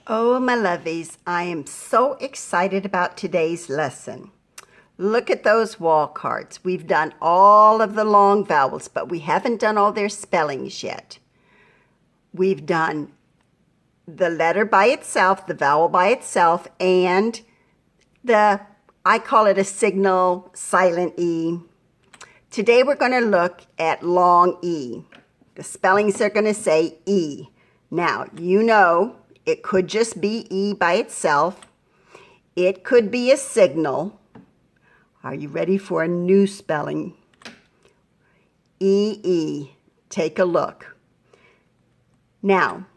Oh, my lovies, I am so excited about today's lesson. Look at those wall cards. We've done all of the long vowels, but we haven't done all their spellings yet. We've done the letter by itself, the vowel by itself, and I call it a signal, silent E. Today we're going to look at long E. The spellings are going to say E. Now, you know, it could just be E by itself. It could be a signal. Are you ready for a new spelling? E-E. Take a look. Now,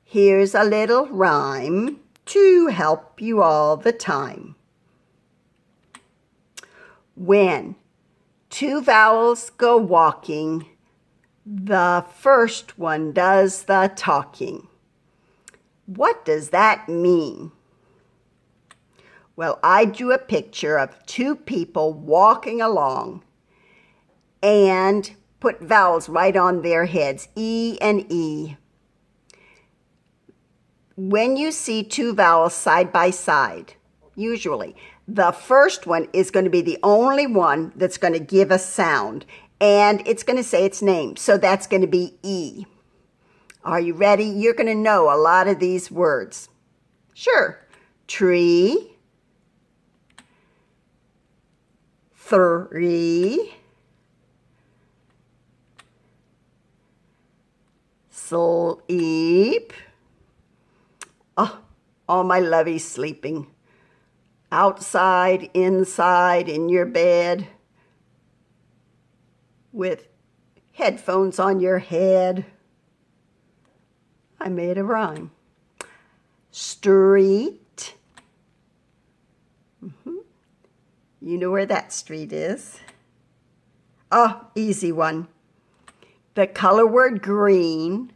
here's a little rhyme to help you all the time. When two vowels go walking, the first one does the talking. What does that mean? Well, I drew a picture of two people walking along and put vowels right on their heads, E and E. When you see two vowels side by side, usually, the first one is going to be the only one that's going to give a sound, and it's going to say its name, so that's going to be E. Are you ready? You're going to know a lot of these words. Sure. Tree, three, sleep. Oh, all my lovies sleeping. Outside, inside, in your bed, with headphones on your head. I made a rhyme. Street. You know where that street is. Oh, easy one. The color word green,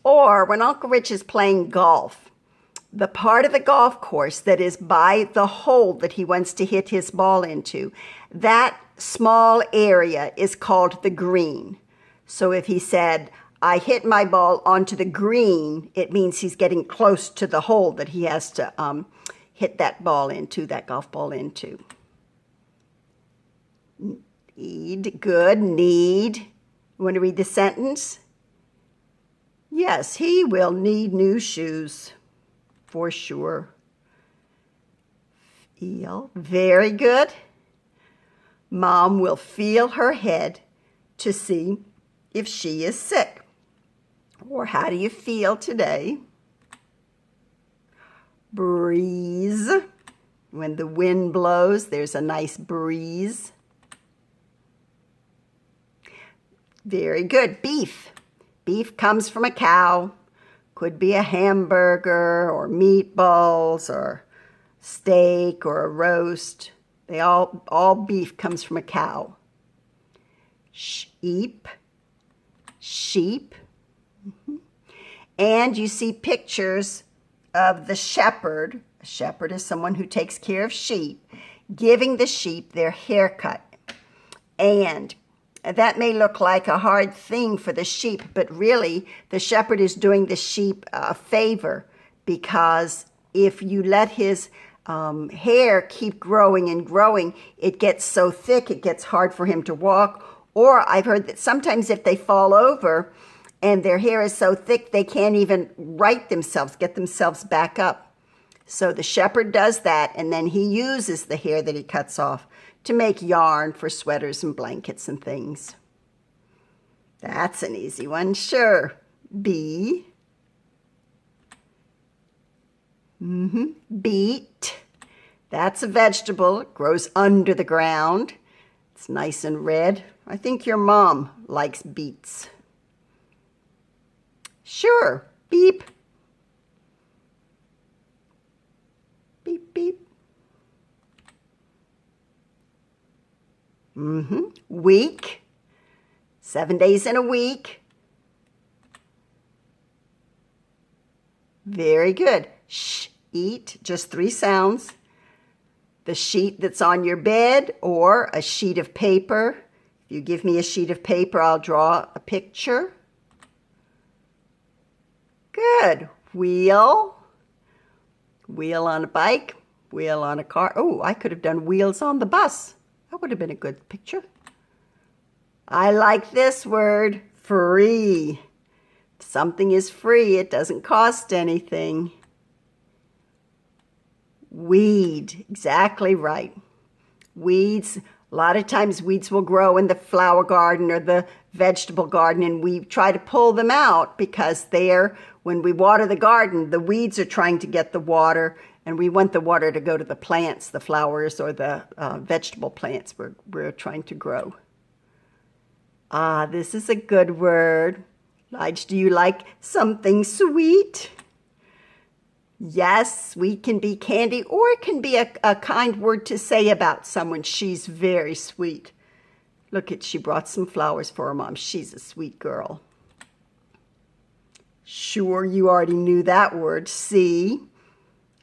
or when Uncle Rich is playing golf, the part of the golf course that is by the hole that he wants to hit his ball into, that small area is called the green. So if he said, I hit my ball onto the green, it means he's getting close to the hole that he has to hit that ball into, that golf ball into. Need, good, need. You want to read the sentence? Yes, he will need new shoes, for sure. Feel, very good. Mom will feel her head to see if she is sick. Or how do you feel today? Breeze. When the wind blows, there's a nice breeze. Very good. Beef. Beef comes from a cow. Could be a hamburger or meatballs or steak or a roast. All beef comes from a cow. Sheep. Sheep. And you see pictures of the shepherd. A shepherd is someone who takes care of sheep, giving the sheep their haircut. And that may look like a hard thing for the sheep, but really the shepherd is doing the sheep a favor, because if you let his hair keep growing and growing, it gets so thick it gets hard for him to walk. Or I've heard that sometimes if they fall over and their hair is so thick they can't even right themselves, get themselves back up. So the shepherd does that, and then he uses the hair that he cuts off to make yarn for sweaters and blankets and things. That's an easy one, sure. Bee. Beet. That's a vegetable. It grows under the ground. It's nice and red. I think your mom likes beets. Sure. Beep. Beep, beep. Week. 7 days in a week. Very good. Sh, eat, just 3 sounds. The sheet that's on your bed, or a sheet of paper. If you give me a sheet of paper, I'll draw a picture. Good. Wheel. Wheel on a bike, wheel on a car. Oh, I could have done wheels on the bus. That would have been a good picture. I like this word, free. Something is free, it doesn't cost anything. Weed, exactly right. Weeds, a lot of times weeds will grow in the flower garden or the vegetable garden, and we try to pull them out because when we water the garden, the weeds are trying to get the water, and we want the water to go to the plants, the flowers or the vegetable plants we're trying to grow. Ah, this is a good word. Lige, do you like something sweet? Yes, sweet can be candy, or it can be a kind word to say about someone. She's very sweet. Look, she brought some flowers for her mom. She's a sweet girl. Sure, you already knew that word, see.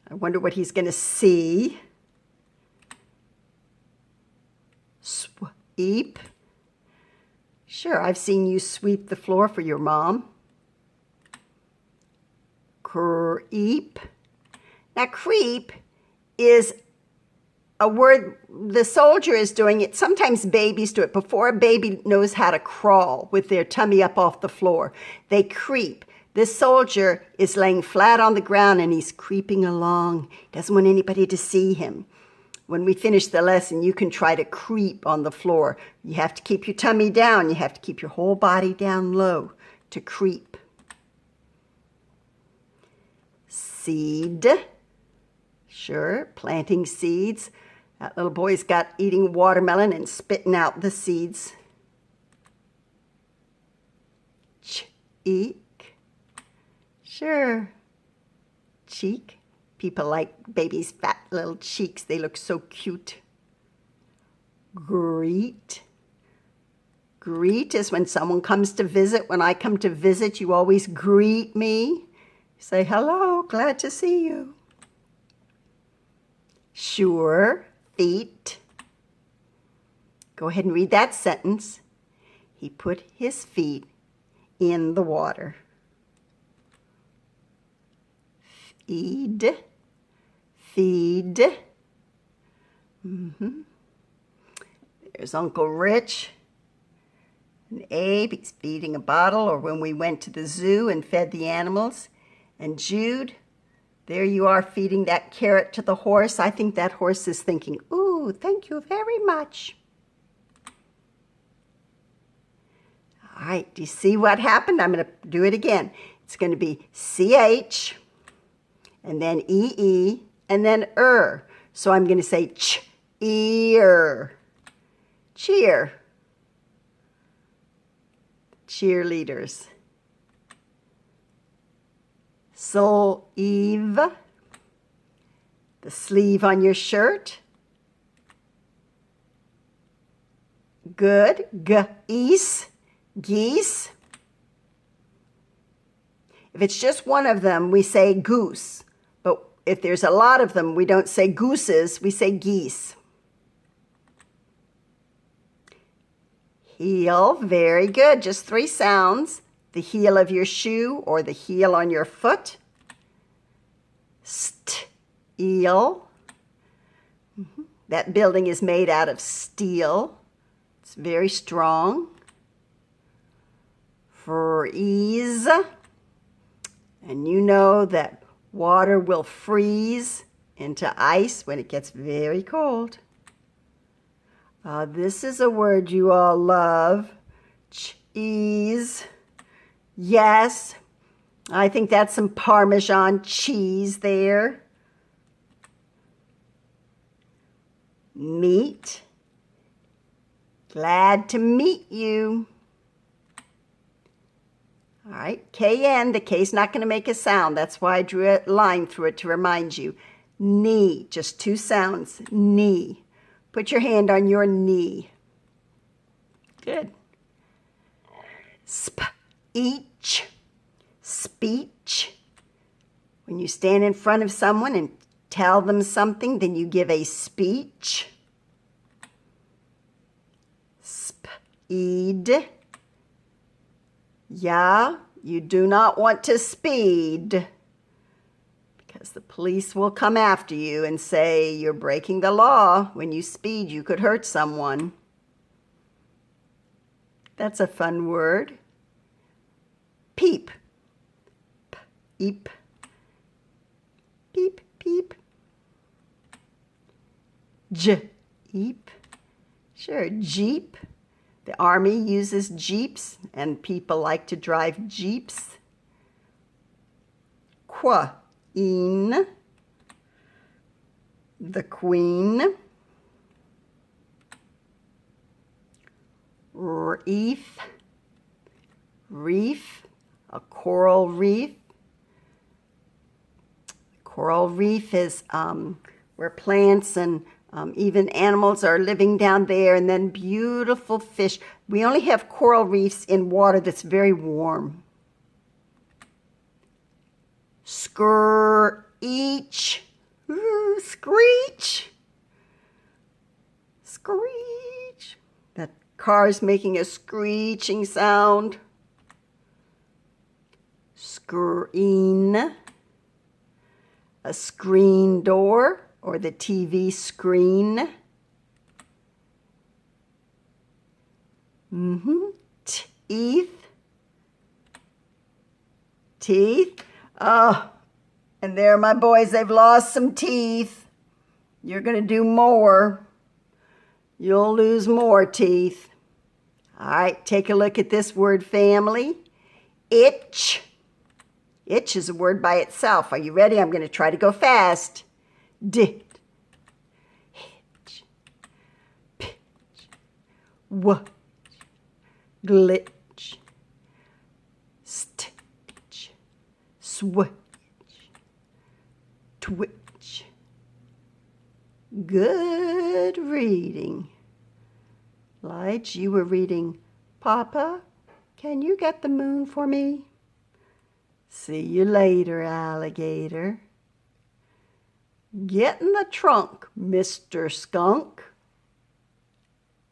I wonder what he's going to see. Sweep. Sure, I've seen you sweep the floor for your mom. Creep. Now, creep is a word the soldier is doing it. Sometimes babies do it. Before a baby knows how to crawl with their tummy up off the floor, they creep. This soldier is laying flat on the ground and he's creeping along. He doesn't want anybody to see him. When we finish the lesson, you can try to creep on the floor. You have to keep your tummy down. You have to keep your whole body down low to creep. Seed. Sure, planting seeds. That little boy's got eating watermelon and spitting out the seeds. Cheek. Sure. Cheek. People like babies' fat little cheeks. They look so cute. Greet. Greet is when someone comes to visit. When I come to visit, you always greet me. Say, hello, glad to see you. Sure, feet. Go ahead and read that sentence. He put his feet in the water. Feed. Feed. There's Uncle Rich. And Abe, he's feeding a bottle, or when we went to the zoo and fed the animals. And Jude, there you are feeding that carrot to the horse. I think that horse is thinking, ooh, thank you very much. All right, do you see what happened? I'm going to do it again. It's going to be CH, and then EE, and then So I'm going to say ear. Cheer. Cheerleaders. Sleeve. The sleeve on your shirt. Good. Geese. Geese. If it's just one of them, we say goose. But if there's a lot of them, we don't say gooses, we say geese. Heel, very good. Just 3 sounds. The heel of your shoe or the heel on your foot. Steel. That building is made out of steel. It's very strong. Freeze. And you know that water will freeze into ice when it gets very cold. This is a word you all love. Cheese. Yes, I think that's some Parmesan cheese there. Meet. Glad to meet you. All right, KN, the K's not going to make a sound. That's why I drew a line through it to remind you. Knee, just 2 sounds. Knee. Put your hand on your knee. Good. Speech. Speech. When you stand in front of someone and tell them something, then you give a speech. Speed. Yeah, you do not want to speed because the police will come after you and say you're breaking the law. When you speed, you could hurt someone. That's a fun word. Peep. Peep. Peep, peep. Jeep. Sure, Jeep. The Army uses Jeeps, and people like to drive Jeeps. Queen. The Queen. Reef. Reef. A coral reef. Coral reef is where plants and even animals are living down there, and then beautiful fish. We only have coral reefs in water that's very warm. Screech. Ooh, screech. Screech. That car's making a screeching sound. Screen. A screen door, or the TV screen. Teeth. Teeth. Oh, and there, my boys, they've lost some teeth. You're going to do more. You'll lose more teeth. All right, take a look at this word family. Itch. Itch is a word by itself. Are you ready? I'm going to try to go fast. Ditch. Hitch. Pitch. Watch. Glitch. Stitch. Switch. Twitch. Good reading. Lige, you were reading, Papa, can you get the moon for me? See you later, alligator. Get in the trunk, Mr. Skunk.